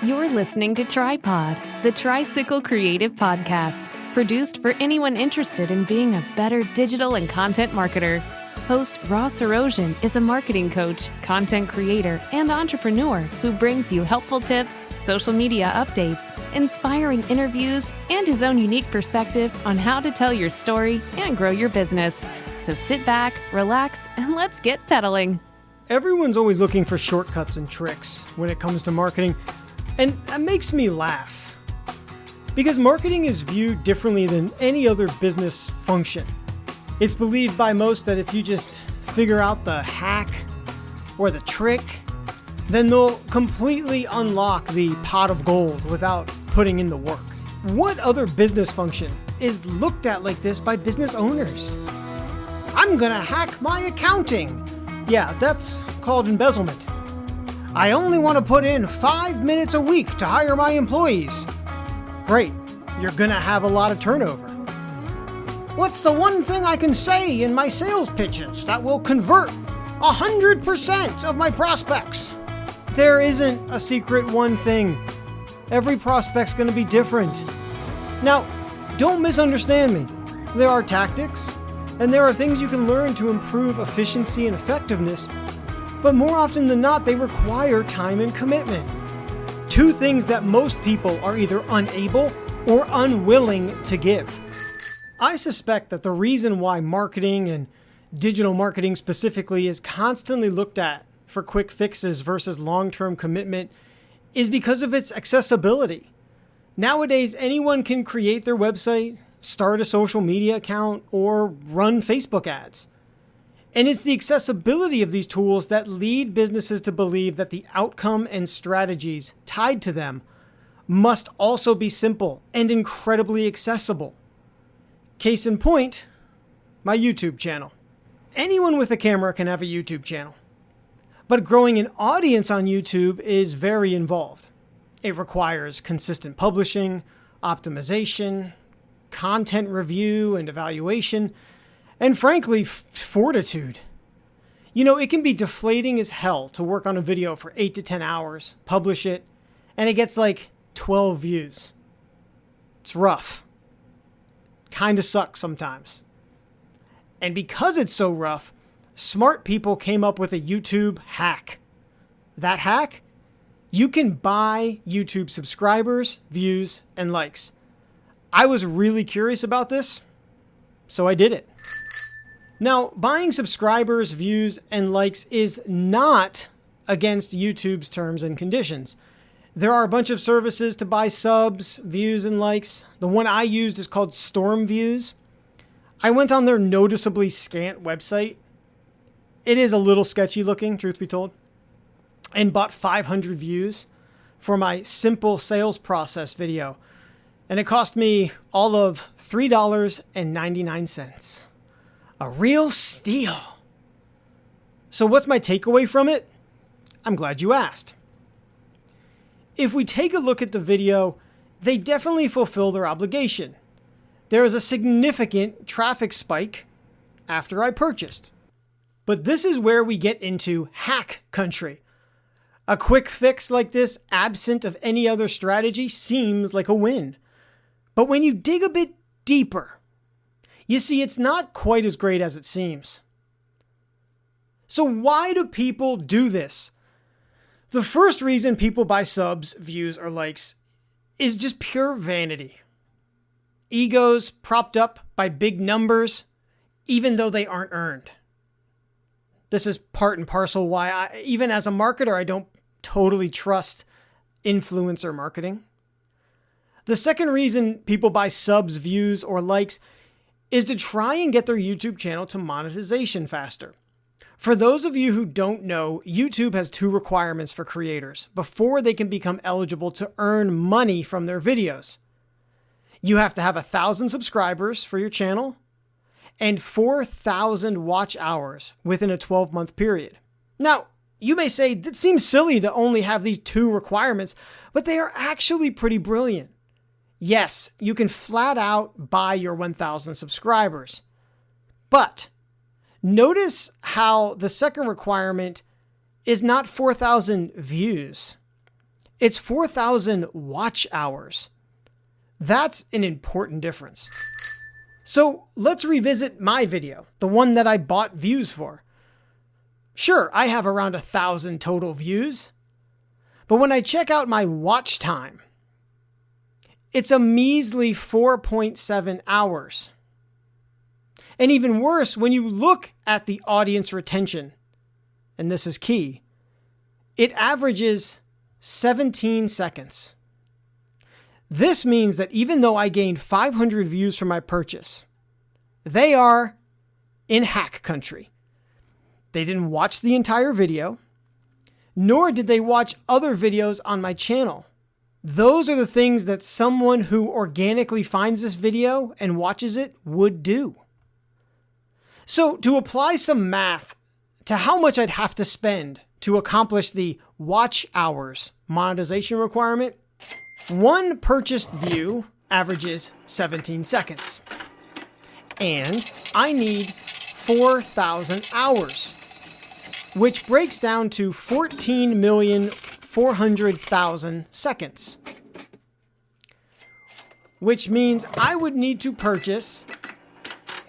You're listening to Tripod, the Tricycle Creative podcast, produced for anyone interested in being a better digital and content marketer. Host Ross Erosion is a marketing coach, content creator, and entrepreneur who brings you helpful tips, social media updates, inspiring interviews, and his own unique perspective on how to tell your story and grow your business. So sit back, relax, and let's get pedaling. Everyone's always looking for shortcuts and tricks when it comes to marketing, and that makes me laugh. Because marketing is viewed differently than any other business function. It's believed by most that if you just figure out the hack or the trick, then they'll completely unlock the pot of gold without putting in the work. What other business function is looked at like this by business owners? I'm gonna hack my accounting. Yeah, that's called embezzlement. I only want to put in 5 minutes a week to hire my employees. Great, you're gonna have a lot of turnover. What's the one thing I can say in my sales pitches that will convert 100% of my prospects? There isn't a secret one thing. Every prospect's gonna be different. Now, don't misunderstand me. There are tactics, and there are things you can learn to improve efficiency and effectiveness, but more often than not, they require time and commitment. Two things that most people are either unable or unwilling to give. I suspect that the reason why marketing and digital marketing specifically is constantly looked at for quick fixes versus long-term commitment is because of its accessibility. Nowadays, anyone can create their website, start a social media account, or run Facebook ads. And it's the accessibility of these tools that lead businesses to believe that the outcome and strategies tied to them must also be simple and incredibly accessible. Case in point, my YouTube channel. Anyone with a camera can have a YouTube channel. But growing an audience on YouTube is very involved. It requires consistent publishing, optimization, content review and evaluation, and frankly, fortitude. You know, it can be deflating as hell to work on a video for 8 to 10 hours, publish it, and it gets like 12 views. It's rough. Kind of sucks sometimes. And because it's so rough, smart people came up with a YouTube hack. That hack? You can buy YouTube subscribers, views, and likes. I was really curious about this, so I did it. Now, buying subscribers, views, and likes is not against YouTube's terms and conditions. There are a bunch of services to buy subs, views, and likes. The one I used is called Storm Views. I went on their noticeably scant website. It is a little sketchy looking, truth be told, and bought 500 views for my simple sales process video. And it cost me all of $3.99. A real steal. So what's my takeaway from it? I'm glad you asked. If we take a look at the video, they definitely fulfill their obligation. There is a significant traffic spike after I purchased. But this is where we get into hack country. A quick fix like this, absent of any other strategy, seems like a win. But when you dig a bit deeper, you see it's not quite as great as it seems. So why do people do this? The first reason people buy subs, views, or likes is just pure vanity. Egos propped up by big numbers, even though they aren't earned. This is part and parcel why even as a marketer, I don't totally trust influencer marketing. The second reason people buy subs, views, or likes is to try and get their YouTube channel to monetization faster. For those of you who don't know, YouTube has 2 requirements for creators before they can become eligible to earn money from their videos. You have to have 1,000 subscribers for your channel and 4,000 watch hours within a 12-month period. Now, you may say that seems silly to only have these 2 requirements, but they are actually pretty brilliant. Yes, you can flat out buy your 1,000 subscribers. But notice how the second requirement is not 4,000 views. It's 4,000 watch hours. That's an important difference. So let's revisit my video, the one that I bought views for. Sure, I have around 1,000 total views, but when I check out my watch time, it's a measly 4.7 hours. And even worse, when you look at the audience retention, and this is key, it averages 17 seconds. This means that even though I gained 500 views from my purchase, they are in hack country. They didn't watch the entire video, nor did they watch other videos on my channel. Those are the things that someone who organically finds this video and watches it would do. So to apply some math to how much I'd have to spend to accomplish the watch hours monetization requirement, one purchased view averages 17 seconds. And I need 4,000 hours, which breaks down to 14,400,000 seconds, which means I would need to purchase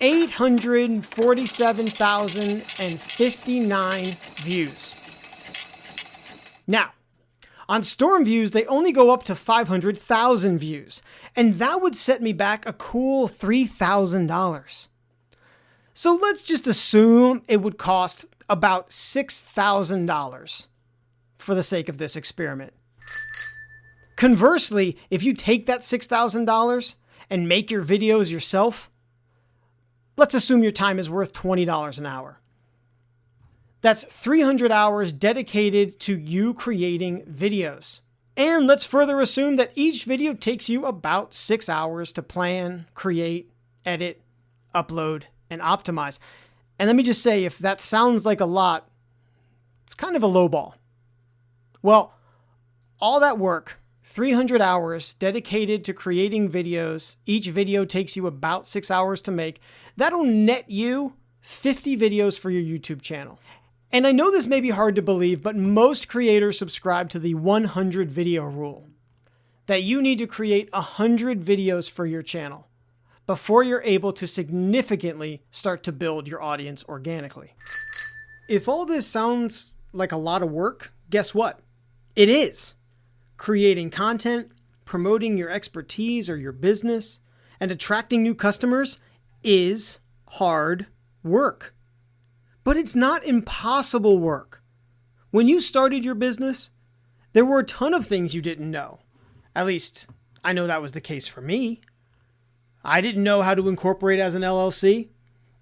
847,059 views. Now, on Storm views, they only go up to 500,000 views, and that would set me back a cool $3,000. So let's just assume it would cost about $6,000 for the sake of this experiment. Conversely, if you take that $6,000 and make your videos yourself, let's assume your time is worth $20 an hour. That's 300 hours dedicated to you creating videos. And let's further assume that each video takes you about 6 hours to plan, create, edit, upload, and optimize. And let me just say, if that sounds like a lot, it's kind of a low ball. Well, all that work, 300 hours dedicated to creating videos, each video takes you about 6 hours to make, that'll net you 50 videos for your YouTube channel. And I know this may be hard to believe, but most creators subscribe to the 100 video rule, that you need to create 100 videos for your channel before you're able to significantly start to build your audience organically. If all this sounds like a lot of work, guess what? It is. Creating content, promoting your expertise or your business, and attracting new customers is hard work. But it's not impossible work. When you started your business, there were a ton of things you didn't know. At least, I know that was the case for me. I didn't know how to incorporate as an LLC.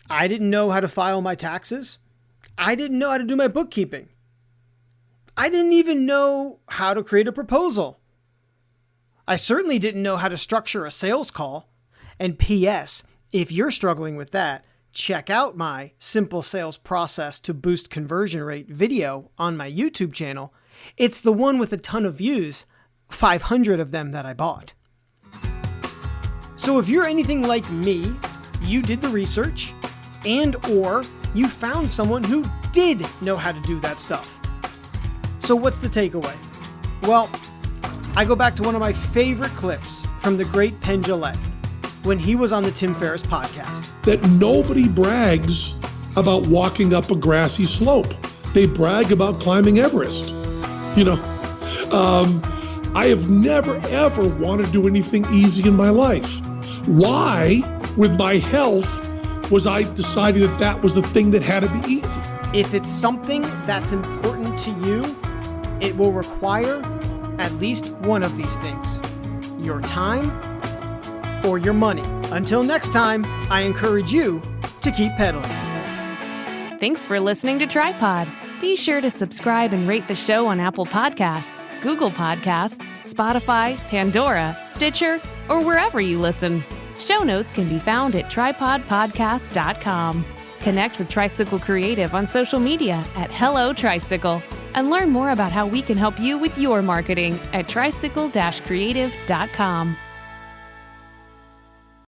I didn't know how to file my taxes. I didn't know how to do my bookkeeping. I didn't even know how to create a proposal. I certainly didn't know how to structure a sales call. And P.S., if you're struggling with that, check out my simple sales process to boost conversion rate video on my YouTube channel. It's the one with a ton of views, 500 of them that I bought. So if you're anything like me, you did the research and/or you found someone who did know how to do that stuff. So what's the takeaway? Well, I go back to one of my favorite clips from the great Penn Jillette when he was on the Tim Ferriss podcast. That nobody brags about walking up a grassy slope. They brag about climbing Everest. You know, I have never, ever wanted to do anything easy in my life. Why, with my health, was I deciding that that was the thing that had to be easy? If it's something that's important to you, it will require at least one of these things: your time or your money. Until next time, I encourage you to keep pedaling. Thanks for listening to Tripod. Be sure to subscribe and rate the show on Apple Podcasts, Google Podcasts, Spotify, Pandora, Stitcher, or wherever you listen. Show notes can be found at tripodpodcast.com. Connect with Tricycle Creative on social media at Hello Tricycle, and learn more about how we can help you with your marketing at tricycle-creative.com.